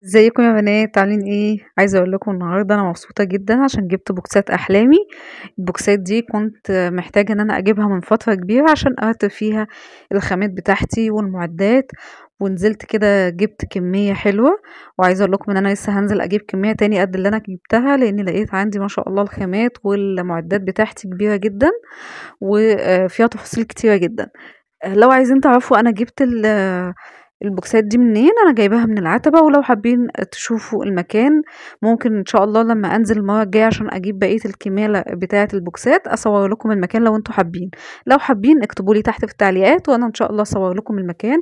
ازيكم يا بنات عاملين ايه؟ عايزه اقول لكم النهارده انا مبسوطه جدا عشان جبت بوكسات احلامي. البوكسات دي كنت محتاجه ان انا اجيبها من فتره كبيره عشان ارتب فيها الخامات بتاعتي والمعدات. ونزلت كده جبت كميه حلوه، وعايزه اقول لكم ان انا لسه هنزل اجيب كميه تاني قد اللي انا جبتها، لان لقيت عندي ما شاء الله الخامات والمعدات بتاعتي كبيره جدا وفيها تفاصيل كتيره جدا. لو عايزين تعرفوا انا جبت البوكسات دي منين، انا جايباها من العتبة. ولو حابين تشوفوا المكان ممكن ان شاء الله لما انزل المرة الجاية عشان اجيب بقية الكمالة بتاعة البوكسات اصور لكم المكان لو انتوا حابين. لو حابين اكتبوا لي تحت في التعليقات وانا ان شاء الله اصور لكم المكان.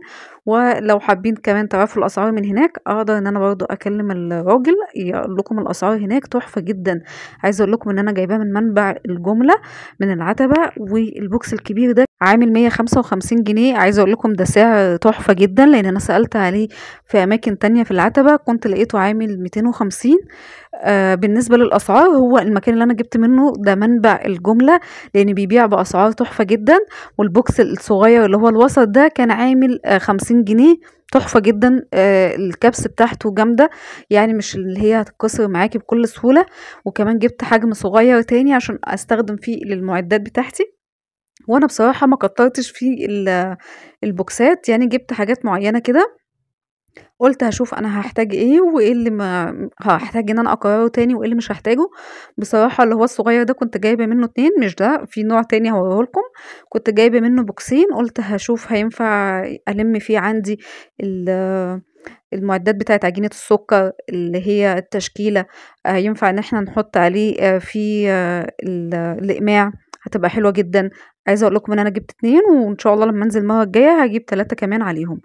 ولو حابين كمان تعرفوا الاسعار من هناك اقدر ان انا برضو اكلم الراجل يقول لكم الاسعار هناك تحفة جدا. عايزة اقول لكم ان انا جايباه من منبع الجملة من العتبة، والبوكس الكبير ده عامل 155 جنيه. عايزة اقول لكم ده سعر تحفة جدا، لان انا سألت عليه في اماكن تانية في العتبة كنت لقيته عامل 250. بالنسبة للاسعار هو المكان اللي انا جبت منه ده منبع الجملة، لان بيبيع باسعار تحفة جدا. والبوكس الصغير اللي هو الوسط ده كان عامل 50 جنيه. تحفة جدا. الكبس بتاعته جامدة، يعني مش اللي هي هتتكسر معاكي بكل سهولة. وكمان جبت حجم صغير تاني عشان استخدم فيه للمعدات بتاعتي. وانا بصراحة ما كترتش في البوكسات، يعني جبت حاجات معينة كده. قلت هشوف انا هحتاج ايه وايه اللي ما هحتاج ان انا اكرره تاني وايه اللي مش هحتاجه. بصراحة اللي هو الصغير ده كنت جايبة منه اتنين، مش ده، في نوع تاني هوريه لكم. كنت جايبة منه بوكسين، قلت هشوف هينفع الم فيه عندي المعدات بتاعة عجينة السكر اللي هي التشكيلة. ينفع ان احنا نحط عليه في الإقماع، هتبقى حلوة جدا. عايزة اقول لكم ان انا جبت اتنين، وان شاء الله لما انزل المرة الجاية هجيب 3 كمان عليهم،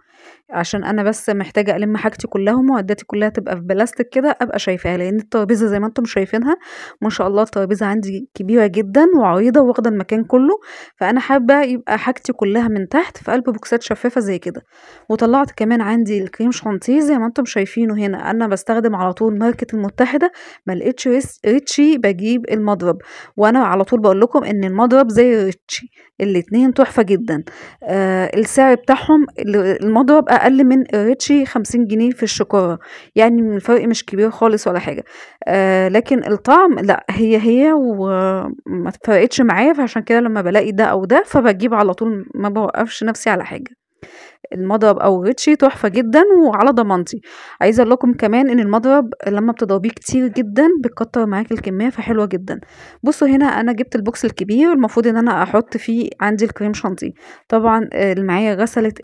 عشان انا بس محتاجة الم حاجتي كلها ومعداتي كلها تبقى في بلاستيك كده ابقى شايفاها، لان الترابيزة زي ما انتم شايفينها ما شاء الله الترابيزة عندي كبيرة جدا وعريضة واخدة المكان كله. فانا حابة يبقى حاجتي كلها من تحت في قلب بوكسات شفافة زي كده. وطلعت كمان عندي الكريم شانتيه زي ما انتم شايفينه هنا، انا بستخدم على طول ماركة المتحدة. ما لقيتش ريتشي بجيب المضرب، وانا على طول بقول لكم ان المضرب زي ريتشي، الاتنين تحفة جدا. السعر بتاعهم المضرب اقل من ريتشي 50 جنيه في الشكارة، يعني الفرق مش كبير خالص ولا حاجة. لكن الطعم لا، هي وما فرقتش معايا، فعشان كده لما بلاقي ده او ده فبجيب على طول، ما بوقفش نفسي على حاجة. المضرب او ريتشي تحفة جدا وعلى ضمانتي. عايزة اقول لكم كمان ان المضرب لما بتضربيه كتير جدا بتكتر معاكي الكمية، فحلوة جدا. بصوا هنا انا جبت البوكس الكبير، المفروض ان انا احط فيه عندي الكريم شانتيه. طبعا المعايا غسلت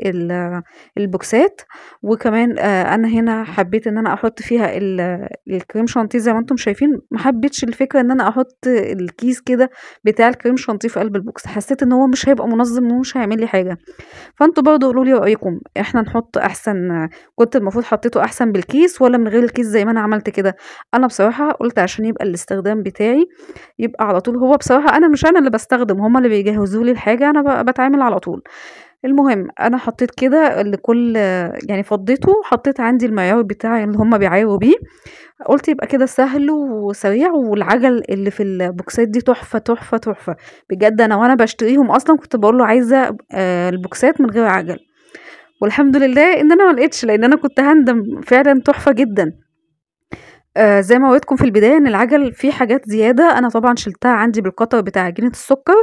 البوكسات. وكمان انا هنا حبيت ان انا احط فيها الكريم شانتيه زي ما انتم شايفين. ما حبيتش الفكرة ان انا احط الكيس كده بتاع الكريم شانتيه في قلب البوكس، حسيت ان هو مش هيبقى منظم ومش هيعمل لي حاجة. فانتوا برضو قولوا لي رأيكم، احنا نحط احسن، كنت المفروض حطيته احسن بالكيس ولا من غير الكيس زي ما انا عملت كده؟ انا بصراحة قلت عشان يبقى الاستخدام بتاعي يبقى على طول. هو بصراحة انا مش انا اللي بستخدم، هما اللي بيجهزوا لي الحاجة، انا بتعامل على طول. المهم انا حطيت كده لكل، يعني فضيته، حطيت عندي المعيار بتاعي اللي هما بيعايروا بيه. قلت يبقى كده سهل وسريع. والعجل اللي في البوكسات دي تحفة تحفة تحفة بجد. انا وانا بشتريهم اصلا كنت بقول له عايزة البوكسات من غير عجل، والحمد لله ان انا ما لقيتش، لان انا كنت هندم فعلا. تحفة جدا. زي ما وريتكم في البداية ان العجل فيه حاجات زيادة، انا طبعا شلتها عندي بالقطر بتاع عجينة السكر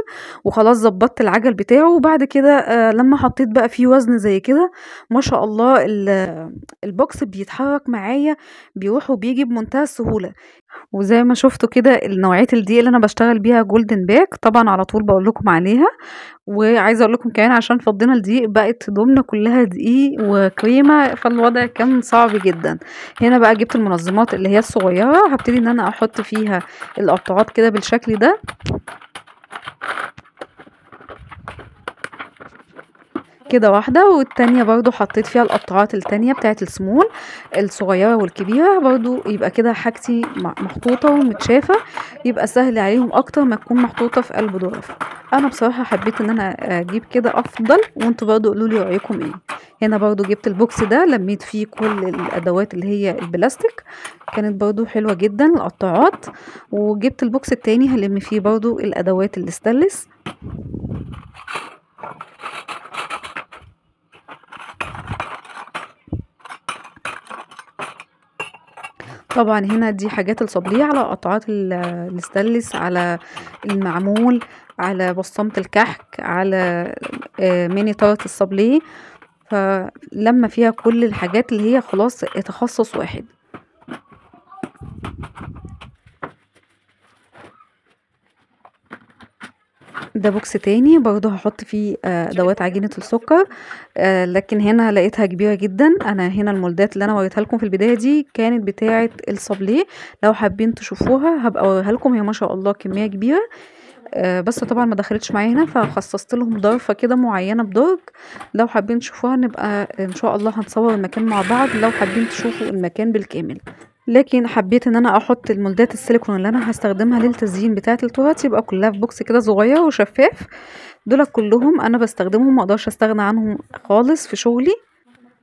وخلاص ظبطت العجل بتاعه. وبعد كده لما حطيت بقى فيه وزن زي كده ما شاء الله البوكس بيتحرك معايا، بيروح وبيجي بمنتهى السهولة. وزي ما شفتوا كده نوعية الدقيق اللي انا بشتغل بيها جولدن باك، طبعا على طول بقول لكم عليها. وعايزه اقول لكم كمان عشان فضينا الدقيق بقت هدومنا كلها دقيق وكريمه، فالوضع كان صعب جدا. هنا بقى جبت المنظمات اللي هي الصغيره، هبتدي ان انا احط فيها القطعات كده بالشكل ده كده واحدة، والتانية برضو حطيت فيها القطعات التانية بتاعت السمول الصغيرة والكبيرة، برضو يبقى كده حاجتي محطوطة ومتشافة، يبقى سهل عليهم اكتر ما تكون محطوطة في قلب ظرف. انا بصراحة حبيت ان انا اجيب كده افضل، وانتوا برضو قولوا لي رأيكم ايه. هنا برضو جبت البوكس ده لميت فيه كل الادوات اللي هي البلاستيك، كانت برضو حلوة جدا القطاعات. وجبت البوكس التاني هلم فيه برضو الادوات الاستانلس. طبعا هنا دي حاجات الصابليه على قطعات الستانلس، على المعمول، على بصمة الكحك، على ميني طاوة الصابليه. فلما فيها كل الحاجات اللي هي خلاص تخصص واحد. ده بوكس تاني برضه هحط فيه ادوات عجينة السكر. لكن هنا لقيتها كبيرة جدا. انا هنا المولدات اللي انا وريتها لكم في البداية دي كانت بتاعة الصابليه، لو حابين تشوفوها هبقى اوريها لكم، هي ما شاء الله كمية كبيرة. بس طبعا ما دخلتش معايا هنا، فخصصت لهم ضرفة كده معينة بدرج. لو حابين تشوفوها نبقى ان شاء الله هنصور المكان مع بعض لو حابين تشوفوا المكان بالكامل. لكن حبيت ان انا احط المولدات السيليكون اللي انا هستخدمها للتزيين بتاعه التورت يبقى كلها في بوكس كده صغير وشفاف. دول كلهم انا بستخدمهم، ما اقدرش استغنى عنهم خالص في شغلي.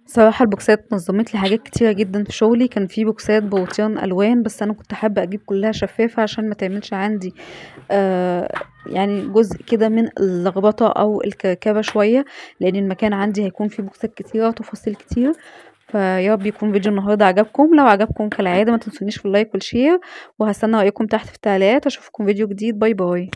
صراحة البوكسات نظمت لي حاجات كتيرة جدا في شغلي. كان في بوكسات بغطيان الوان، بس انا كنت حابة اجيب كلها شفافة عشان ما تعملش عندي يعني جزء كده من اللخبطة او الكركبة شوية، لان المكان عندي هيكون فيه بوكسات كتيرة وتفاصيل كتير. فيا رب يكون فيديو النهاردة عجبكم. لو عجبكم كالعادة ما تنسونيش في اللايك والشير، وهستنى رأيكم تحت في التعليقات. اشوفكم فيديو جديد. باي باي.